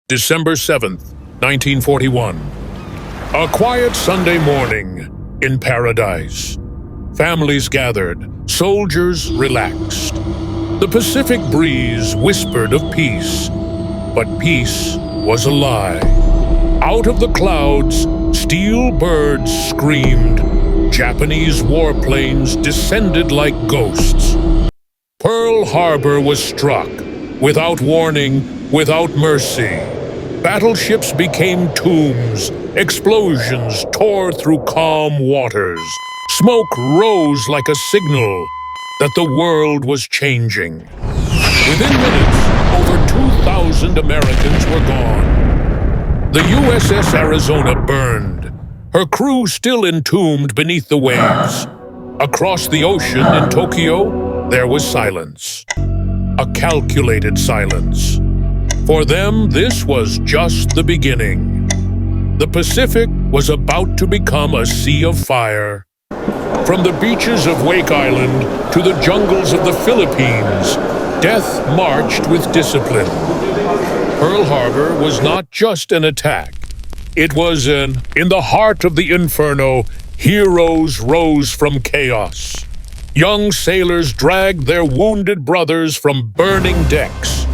December 7th, 1941. A quiet Sunday morning in paradise. Families gathered, soldiers relaxed. The Pacific breeze whispered of peace, but peace was a lie. Out of the clouds, steel birds screamed. Japanese warplanes descended like ghosts. Pearl Harbor was struck, without warning, without mercy. Battleships became tombs. Explosions tore through calm waters. Smoke rose like a signal that the world was changing. Within minutes, over 2,000 Americans were gone. The USS Arizona burned, her crew still entombed beneath the waves. Across the ocean in Tokyo, there was silence. A calculated silence. For them, this was just the beginning. The Pacific was about to become a sea of fire. From the beaches of Wake Island to the jungles of the Philippines, death marched with discipline. Pearl Harbor was not just an attack. It was in the heart of the inferno, heroes rose from chaos. Young sailors dragged their wounded brothers from burning decks.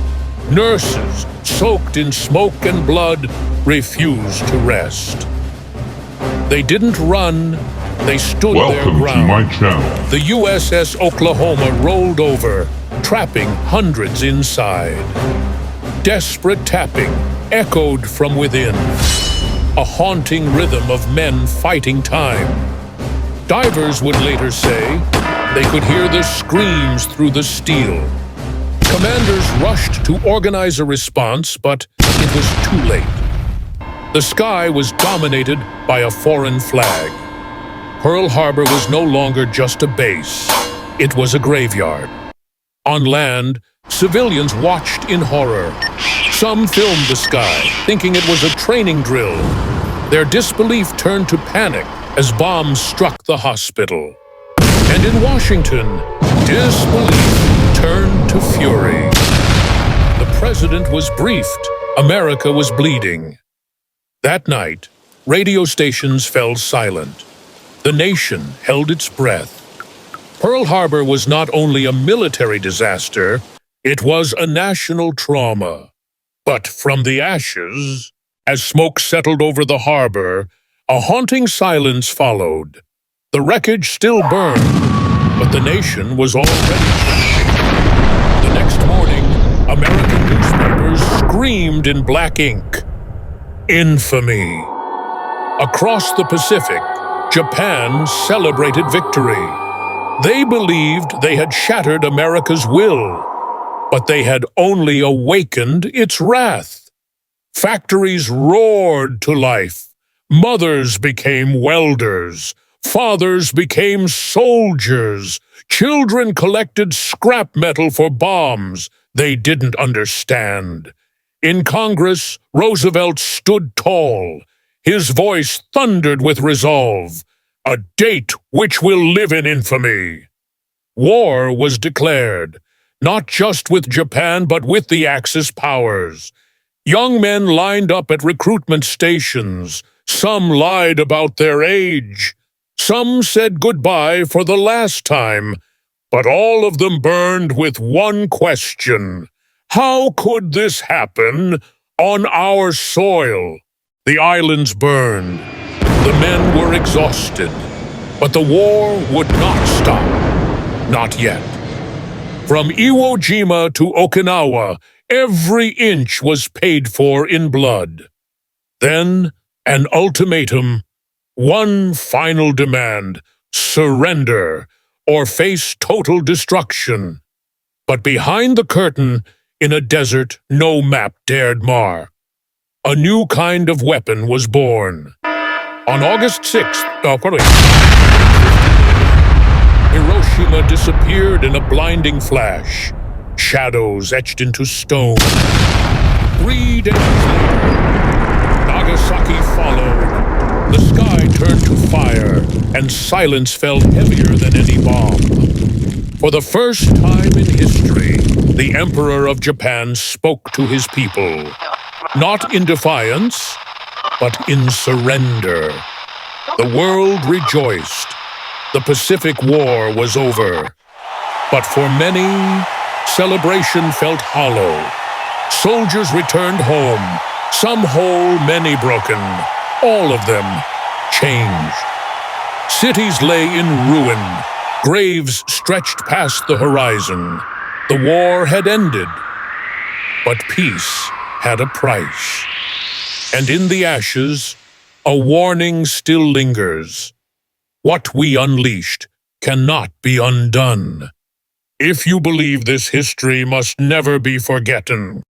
Nurses, soaked in smoke and blood, refused to rest. They didn't run, they stood their ground. Welcome to my channel. The USS Oklahoma rolled over, trapping hundreds inside. Desperate tapping echoed from within, a haunting rhythm of men fighting time. Divers would later say they could hear the screams through the steel. Commanders rushed to organize a response, but it was too late. The sky was dominated by a foreign flag. Pearl Harbor was no longer just a base. It was a graveyard. On land, civilians watched in horror. Some filmed the sky, thinking it was a training drill. Their disbelief turned to panic as bombs struck the hospital. And in Washington, disbelief turned to fury. The president was briefed. America was bleeding. That night, radio stations fell silent. The nation held its breath. Pearl Harbor was not only a military disaster, it was a national trauma. But from the ashes, as smoke settled over the harbor, a haunting silence followed. The wreckage still burned, but the nation was already changing. The next morning, American newspapers screamed in black ink, "Infamy." Across the Pacific, Japan celebrated victory. They believed they had shattered America's will, but they had only awakened its wrath. Factories roared to life. Mothers became welders. Fathers became soldiers. Children collected scrap metal for bombs they didn't understand. In Congress, Roosevelt stood tall. His voice thundered with resolve. A date which will live in infamy. War was declared, not just with Japan, but with the Axis powers. Young men lined up at recruitment stations. Some lied about their age. Some said goodbye for the last time. But all of them burned with one question. How could this happen on our soil? The islands burned. The men were exhausted. But the war would not stop. Not yet. From Iwo Jima to Okinawa, every inch was paid for in blood. Then, an ultimatum, one final demand, surrender, or face total destruction. But behind the curtain, in a desert no map dared mar, a new kind of weapon was born. On August 6th, Hiroshima disappeared in a blinding flash. Shadows etched into stone. 3 days later, Nagasaki followed. The sky turned to fire, and silence fell heavier than any bomb. For the first time in history, the Emperor of Japan spoke to his people. Not in defiance, but in surrender. The world rejoiced. The Pacific War was over. But for many, celebration felt hollow. Soldiers returned home, some whole, many broken, all of them changed. Cities lay in ruin, graves stretched past the horizon. The war had ended, but peace had a price. And in the ashes, a warning still lingers. What we unleashed cannot be undone. If you believe this history must never be forgotten,